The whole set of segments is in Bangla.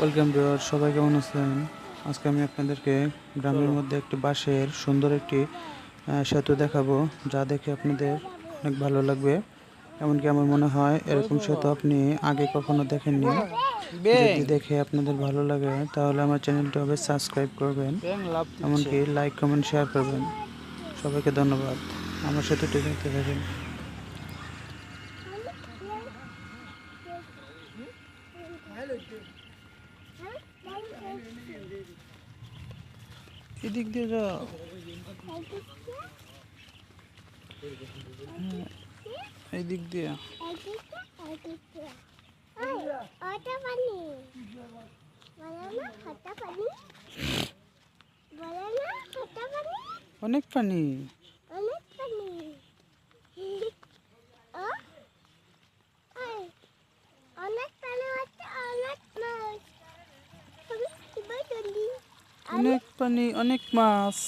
ওয়েলকাম ভিউয়ার, সবাই কেমন আছেন? আজকে আমি আপনাদেরকে গ্রামের মধ্যে একটি বাঁশের সুন্দর একটি সেতু দেখাবো, যা দেখে আপনাদের অনেক ভালো লাগবে। এমনকি আমার মনে হয় এরকম সেতু আপনি আগে কখনো দেখেননি। যদি দেখে আপনাদের ভালো লাগে তাহলে আমার চ্যানেলটি হবে সাবস্ক্রাইব করবেন, এমনকি লাইক কমেন্ট শেয়ার করবেন। সবাইকে ধন্যবাদ। আমার সেতুটি দেখতে থাকেন। এদিক দিয়ে যাও। এই দিক দিয়ে অনেক পানি। অনেক পানি, অনেক মাছ।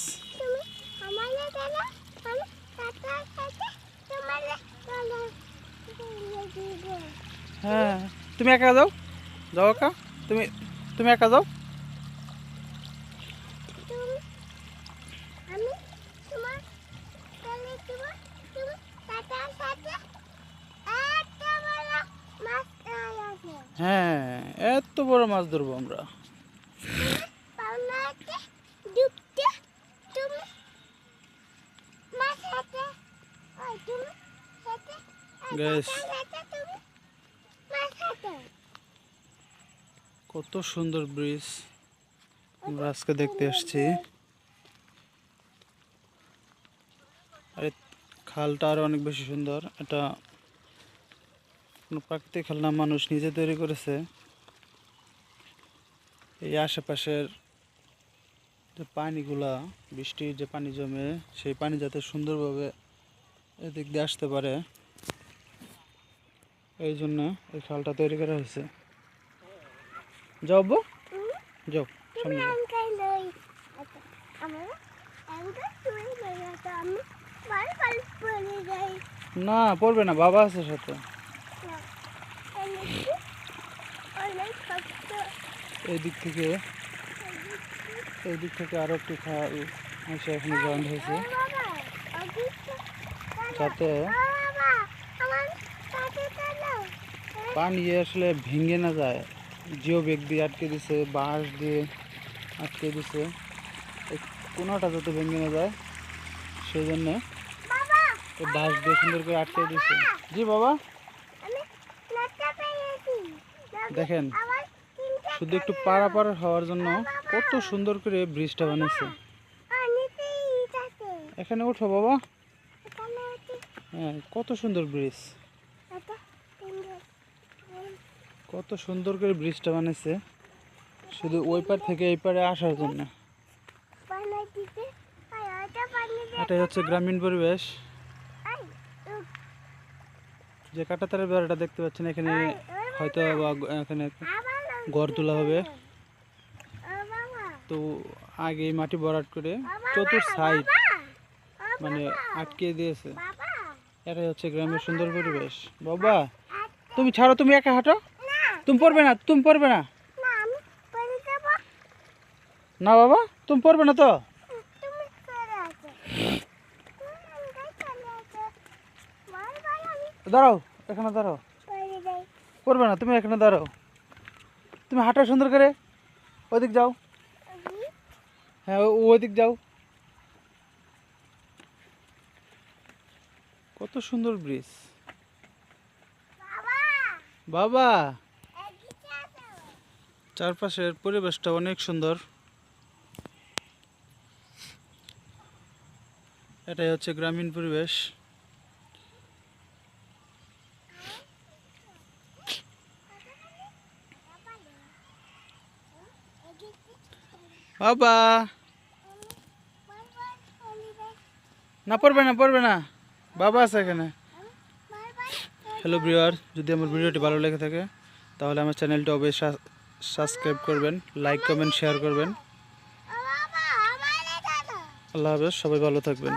হ্যাঁ, তুমি একা যাও, যাও একা। তুমি তুমি একা যাও। হ্যাঁ, এত বড় মাছ ধরবো আমরা। কত সুন্দর ব্রিজ আমরা আজকে দেখতে আসছি। আর খালটা আরো অনেক বেশি সুন্দর। এটা কোনো প্রাকৃতিক খাল না, মানুষ নিজে তৈরি করেছে। এই আশেপাশের যে পানিগুলা, বৃষ্টির যে পানি জমে, সেই পানি যাতে সুন্দরভাবে এদিক দিয়ে আসতে পারে, এই জন্য এই খালটা তৈরি করা হয়েছে। যাও আব্বু, যাও সামনে যাও। না, পড়বে না, বাবা আছে সাথে। এই দিক থেকে আরো একটি খাল এসে এখানে জয়েন্ট হয়েছে, যাতে পানি আসলে ভেঙে না যায়। জিও ব্যাগ দিয়ে আটকে দিছে, বাঁশ দিয়ে আটকে দিছে, কোনোটা যাতে ভেঙে না যায় সেই জন্য বাঁশ দিয়ে সুন্দর করে আটকে দিছে। জি বাবা, দেখেন শুধু একটু পারাপার হওয়ার জন্য কত সুন্দর করে ব্রিজটা বানিয়েছে। এখানে ওঠো বাবা। হ্যাঁ, কত সুন্দর ব্রিজ, কত সুন্দর করে ব্রিজটা বানিয়েছে শুধু ওই পার থেকে এই পারে আসার জন্য। এটাই হচ্ছে গ্রামীণ পরিবেশ। যে কাঁটাতারের বেড়াটা দেখতে পাচ্ছেন, এখানে হয়তো এখানে ঘর তোলা হবে। তো আগে মাটি ভরাট করে চতুর সাইড মানে আটকে দিয়েছে। এটাই হচ্ছে গ্রামের সুন্দর পরিবেশ। বাবা তুমি ছাড়ো, তুমি একা হাঁটো। তুমি পড়বে না, তুমি পড়বে না। না বাবা, তুমি পড়বে না তো। দাঁড়াও, এখানে দাঁড়াও। পড়বে না, তুমি এখানে দাঁড়াও। তুমি হাঁটো সুন্দর করে, ওইদিক যাও। হ্যাঁ, ওইদিক যাও। কত সুন্দর ব্রিজ বাবা। চারপাশের পরিবেশটা অনেক সুন্দর। এটাই হচ্ছে গ্রামীণ পরিবেশ। বাবা না, পড়বে না, পড়বে না, বাবা আছে এখানে। হ্যালো ভিউয়ার, যদি আমার ভিডিওটি ভালো লেগে থাকে তাহলে আমার চ্যানেলটি অবশ্যই সাবস্ক্রাইব করবেন, লাইক কমেন্ট শেয়ার করবেন। আল্লাহ হাফেজ, সবাই ভালো থাকবেন।